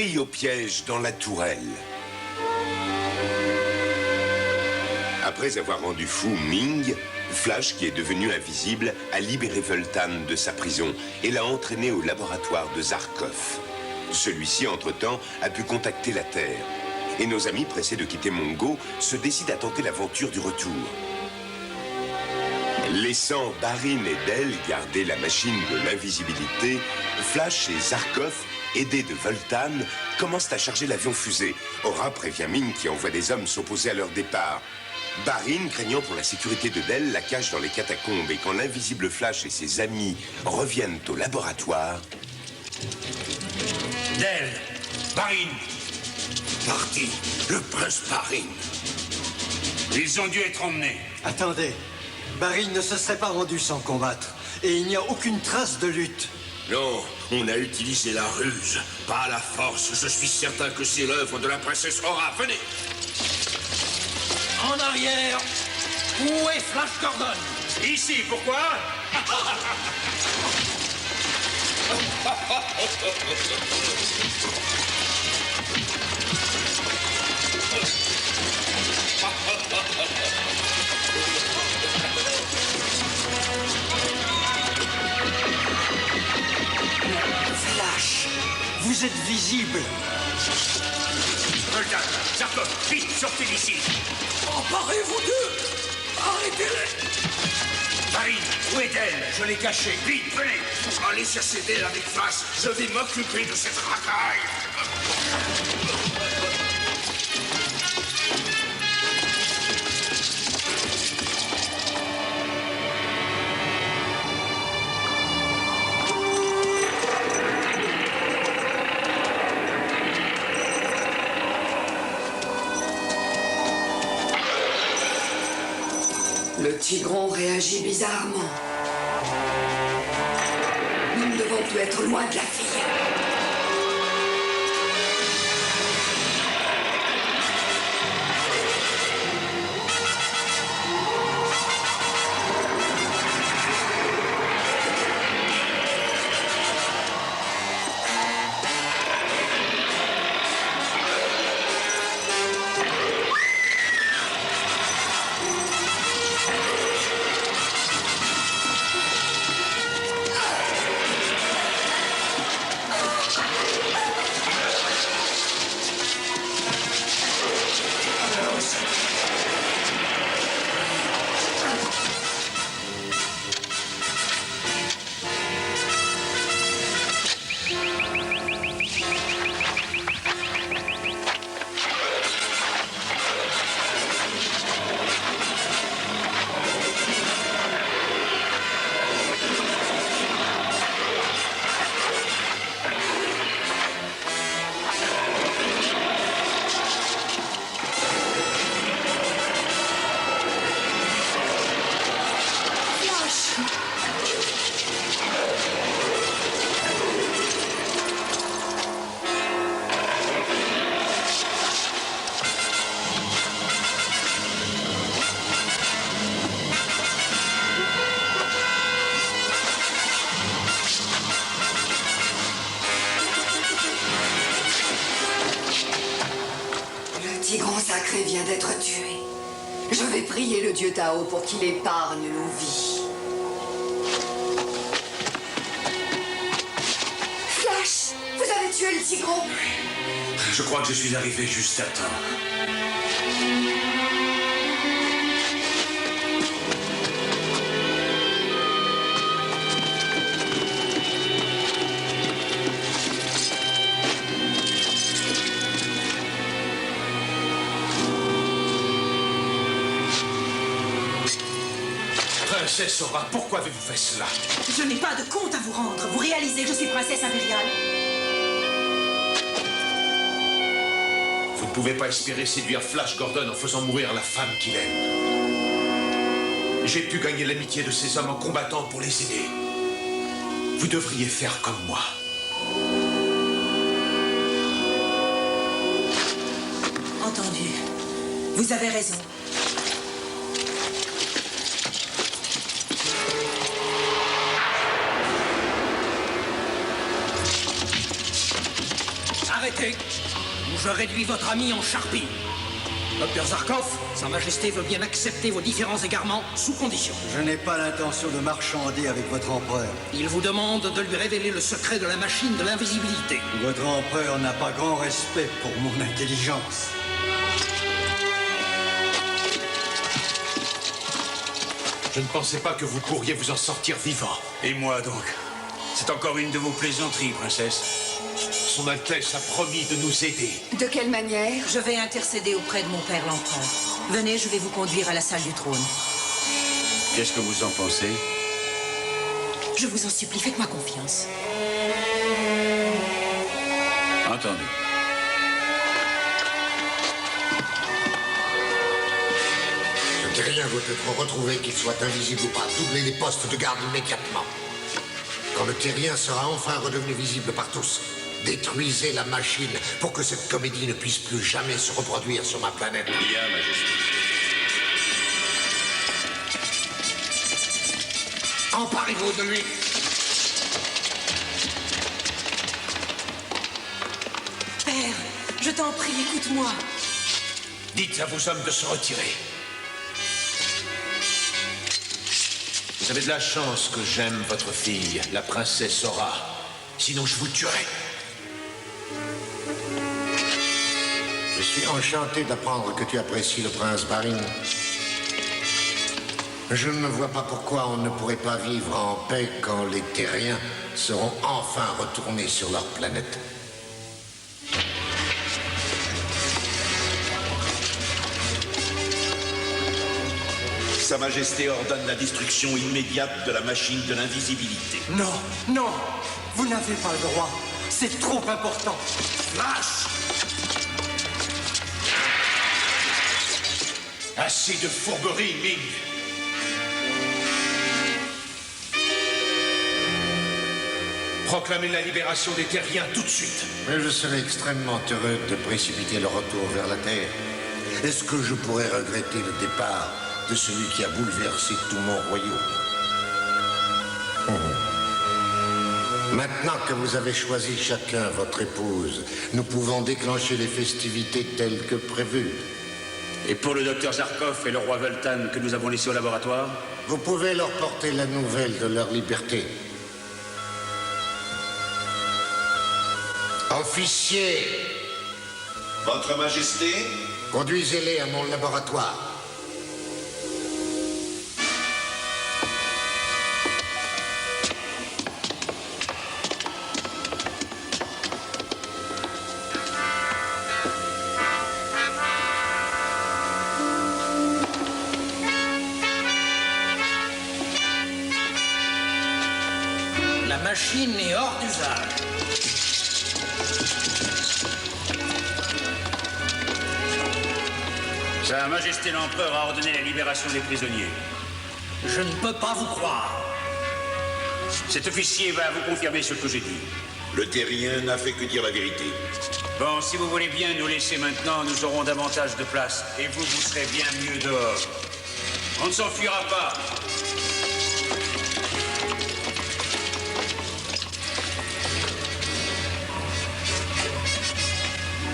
pris au piège dans la tourelle. Après avoir rendu fou Ming, Flash, qui est devenu invisible, a libéré Vultan de sa prison et l'a entraîné au laboratoire de Zarkov. Celui-ci, entre-temps, a pu contacter la Terre. Et nos amis, pressés de quitter Mongo, se décident à tenter l'aventure du retour. Laissant Barin et Del garder la machine de l'invisibilité, Flash et Zarkov, aidés de Vultan, commencent à charger l'avion-fusée. Aura prévient Ming qui envoie des hommes s'opposer à leur départ. Barin, craignant pour la sécurité de Del, la cache dans les catacombes. Et quand l'invisible Flash et ses amis reviennent au laboratoire... Del, Barin. Parti, le prince Barin. Ils ont dû être emmenés. Attendez, Barin ne se serait pas rendu sans combattre. Et il n'y a aucune trace de lutte. Non, on a utilisé la ruse, pas la force. Je suis certain que c'est l'œuvre de la princesse Aura. Venez. En arrière. Où est Flash Gordon? Ici, pourquoi? Flash, vous êtes visible. Vultan, Zarkov, vite, sortez d'ici. Emparez-vous d'eux. Arrêtez-les. Barin, où est-elle? Je l'ai caché. Vite, venez. Allez chercher Del avec Flash. Je vais m'occuper de cette racaille. Le Tigron réagit bizarrement. Nous ne devons plus être loin de la fille. Vient d'être tué. Je vais prier le dieu Tao pour qu'il épargne nos vies. Flash, vous avez tué le Tigron? Je crois que je suis arrivé juste à temps. Princesse Aura, pourquoi avez-vous fait cela? Je n'ai pas de compte à vous rendre. Vous réalisez, je suis princesse impériale. Vous ne pouvez pas espérer séduire Flash Gordon en faisant mourir la femme qu'il aime. J'ai pu gagner l'amitié de ces hommes en combattant pour les aider. Vous devriez faire comme moi. Entendu. Vous avez raison. arrêtez, ou je réduis votre ami en charpie. Docteur Zarkov, Sa Majesté veut bien accepter vos différents égarements sous condition. Je n'ai pas l'intention de marchander avec votre empereur. Il vous demande de lui révéler le secret de la machine de l'invisibilité. Votre empereur n'a pas grand respect pour mon intelligence. Je ne pensais pas que vous pourriez vous en sortir vivant. Et moi donc? C'est encore une de vos plaisanteries, princesse. Son Altesse a promis de nous aider. De quelle manière? Je vais intercéder auprès de mon père l'empereur. Venez, je vais vous conduire à la salle du trône. Qu'est-ce que vous en pensez? Je vous en supplie, faites-moi confiance. Entendu. Le terrien doit être retrouvé, qu'il soit invisible ou pas. Doublez les postes de garde immédiatement. Quand le terrien sera enfin redevenu visible par tous, détruisez la machine pour que cette comédie ne puisse plus jamais se reproduire sur ma planète. Bien, Majesté. Emparez-vous de lui. Père, je t'en prie, écoute-moi. Dites à vos hommes de se retirer. Vous avez de la chance que j'aime votre fille, la princesse Aura. Sinon, je vous tuerai. Je suis enchanté d'apprendre que tu apprécies le prince Barin. Je ne vois pas pourquoi on ne pourrait pas vivre en paix quand les terriens seront enfin retournés sur leur planète. Sa Majesté ordonne la destruction immédiate de la machine de l'invisibilité. Non, non, vous n'avez pas le droit. C'est trop important. Flash! Assez de fourberie, Ming. Proclamez la libération des terriens tout de suite. Mais je serais extrêmement heureux de précipiter le retour vers la Terre. Est-ce que je pourrais regretter le départ de celui qui a bouleversé tout mon royaume? Maintenant que vous avez choisi chacun votre épouse, nous pouvons déclencher les festivités telles que prévues. Et pour le docteur Zarkov et le roi Voltan que nous avons laissés au laboratoire? Vous pouvez leur porter la nouvelle de leur liberté. Officier, Votre Majesté? conduisez-les à mon laboratoire. La machine est hors d'usage. Sa Majesté l'Empereur a ordonné la libération des prisonniers. Je ne peux pas vous croire. Cet officier va vous confirmer ce que j'ai dit. Le terrien n'a fait que dire la vérité. Bon, si vous voulez bien nous laisser maintenant, nous aurons davantage de place. Et vous, vous serez bien mieux dehors. On ne s'enfuira pas.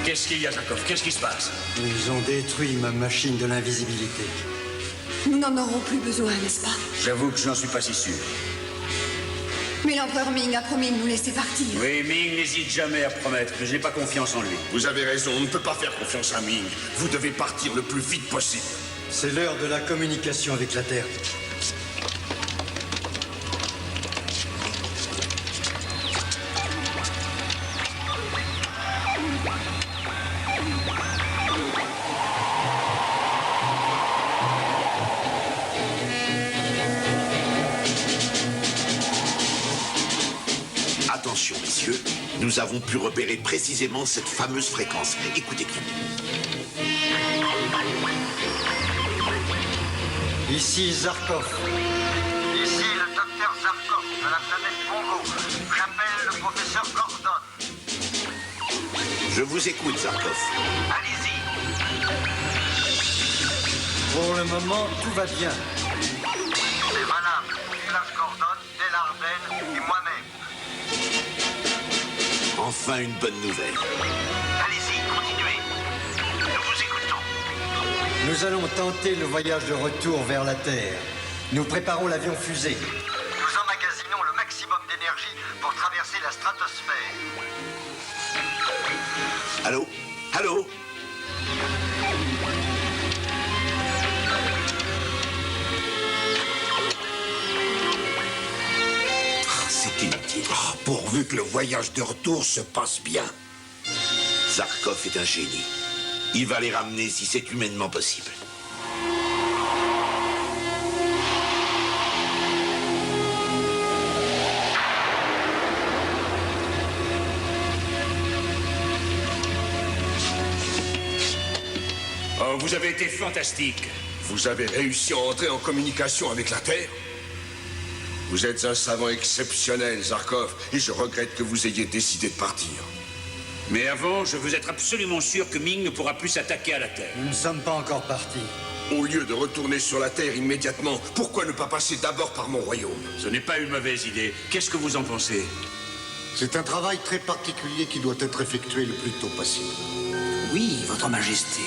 Qu'est-ce qu'il y a, Zarkov? Qu'est-ce qui se passe? Ils ont détruit ma machine de l'invisibilité. Nous n'en aurons plus besoin, n'est-ce pas? J'avoue que je n'en suis pas si sûr. Mais l'empereur Ming a promis de nous laisser partir. Oui, Ming n'hésite jamais à promettre, mais je n'ai pas confiance en lui. Vous avez raison, on ne peut pas faire confiance à Ming. Vous devez partir le plus vite possible. C'est l'heure de la communication avec la Terre. Attention, messieurs, nous avons pu repérer précisément cette fameuse fréquence. Écoutez bien. Ici Zarkov. Ici le docteur Zarkov de la planète Congo. J'appelle le professeur Gordon. Je vous écoute, Zarkov. Allez-y. Pour le moment, tout va bien. C'est valable. Flash Gordon, Delarden et moi-même. Enfin une bonne nouvelle. Nous allons tenter le voyage de retour vers la Terre. Nous préparons l'avion fusée. Nous emmagasinons le maximum d'énergie pour traverser la stratosphère. Allô? Allô? C'est inutile. Oh, pourvu que le voyage de retour se passe bien. Zarkov est un génie. Il va les ramener si c'est humainement possible. Oh, vous avez été fantastique. Vous avez réussi à entrer en communication avec la Terre? Vous êtes un savant exceptionnel, Zarkov, et je regrette que vous ayez décidé de partir. Mais avant, je veux être absolument sûr que Ming ne pourra plus s'attaquer à la Terre. Nous ne sommes pas encore partis. Au lieu de retourner sur la Terre immédiatement, pourquoi ne pas passer d'abord par mon royaume? Ce n'est pas une mauvaise idée. Qu'est-ce que vous en pensez? C'est un travail très particulier qui doit être effectué le plus tôt possible. Oui, Votre Majesté.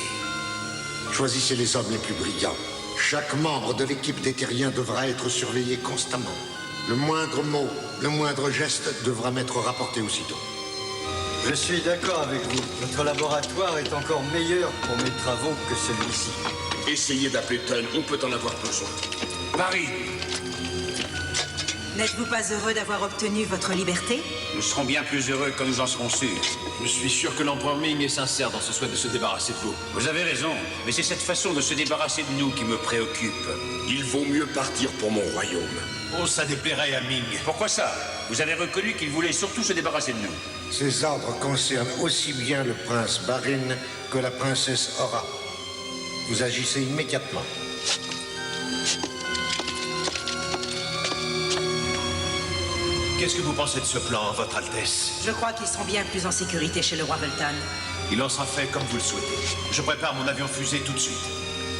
Choisissez les hommes les plus brillants. Chaque membre de l'équipe des Terriens devra être surveillé constamment. Le moindre mot, le moindre geste devra m'être rapporté aussitôt. Je suis d'accord avec vous. Votre laboratoire est encore meilleur pour mes travaux que celui-ci. Essayez d'appeler Tunn, on peut en avoir besoin. Paris, N'êtes-vous pas heureux d'avoir obtenu votre liberté? nous serons bien plus heureux quand nous en serons sûrs. Je suis sûr que l'empereur Ming est sincère dans ce souhait de se débarrasser de vous. Vous avez raison, mais c'est cette façon de se débarrasser de nous qui me préoccupe. Il vaut mieux partir pour mon royaume. Oh, ça déplairait à Ming. Pourquoi ça? Vous avez reconnu qu'il voulait surtout se débarrasser de nous. Ces ordres concernent aussi bien le prince Barin que la princesse Aura. Vous agissez immédiatement. Qu'est-ce que vous pensez de ce plan, Votre Altesse? Je crois qu'ils seront bien plus en sécurité chez le roi Voltan. Il en sera fait comme vous le souhaitez. Je prépare mon avion fusée tout de suite.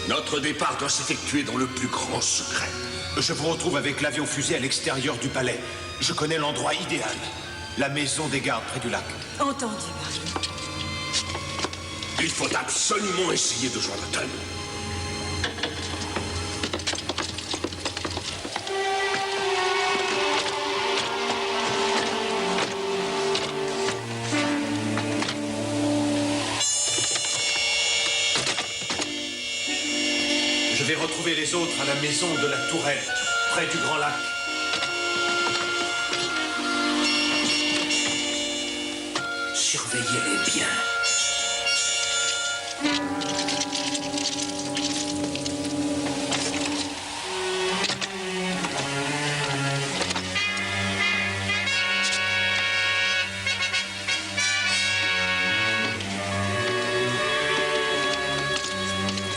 Notre départ doit s'effectuer dans le plus grand secret. Je vous retrouve avec l'avion fusée à l'extérieur du palais. Je connais l'endroit idéal. La maison des gardes près du lac. Entendu, Marie. Il faut absolument essayer de joindre Tunn. Je vais retrouver les autres à la maison de la Tourelle, près du Grand Lac. Surveillez-les bien.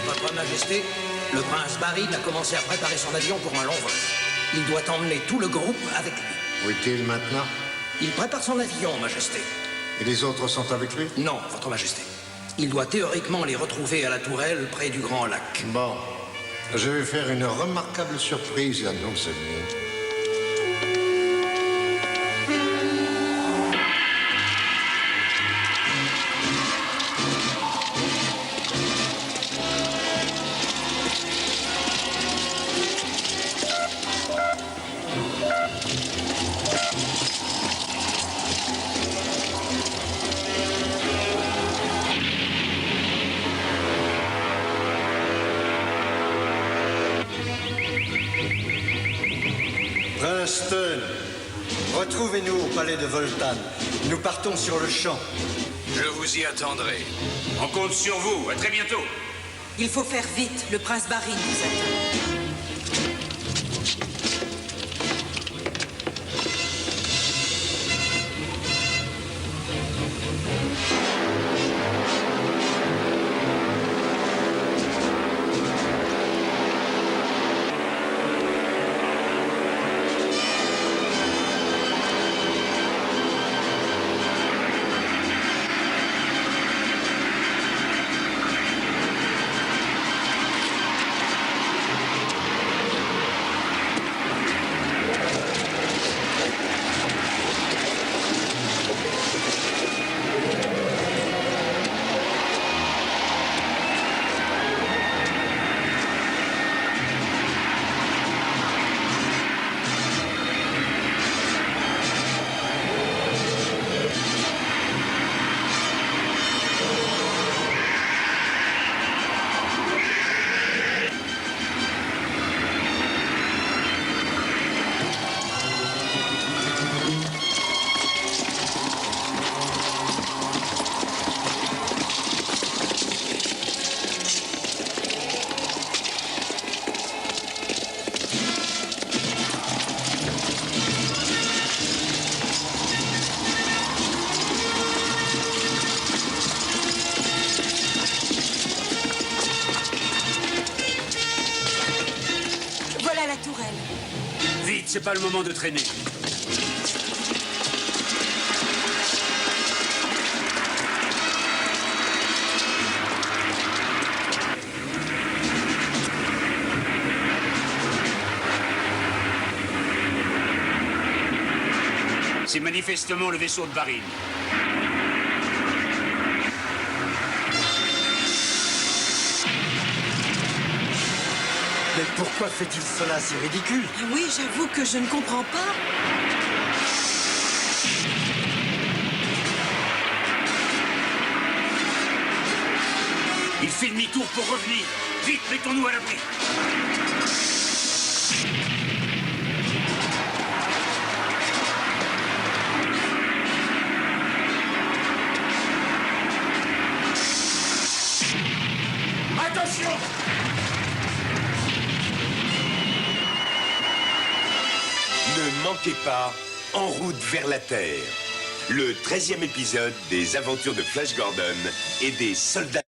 Votre Majesté, le prince Barin a commencé à préparer son avion pour un long vol. Il doit emmener tout le groupe avec lui. Où est-il maintenant? Il prépare son avion, Majesté. Et les autres sont avec lui? Non, Votre Majesté. Il doit théoriquement les retrouver à la Tourelle, près du Grand Lac. Bon, je vais faire une remarquable surprise à nos amis. Princeton, retrouvez-nous au palais de Voltan. Nous partons sur le champ. Je vous y attendrai. On compte sur vous. À très bientôt. Il faut faire vite. Le prince Barin vous attend. pas le moment de traîner. C'est manifestement le vaisseau de Barine. Mais pourquoi fait-il cela? C'est ridicule. Oui, j'avoue que je ne comprends pas. Il fait demi-tour pour revenir. Vite, mettons-nous à l'abri. Attention! Ne manquez pas En route vers la Terre, le 13e épisode des aventures de Flash Gordon et des soldats.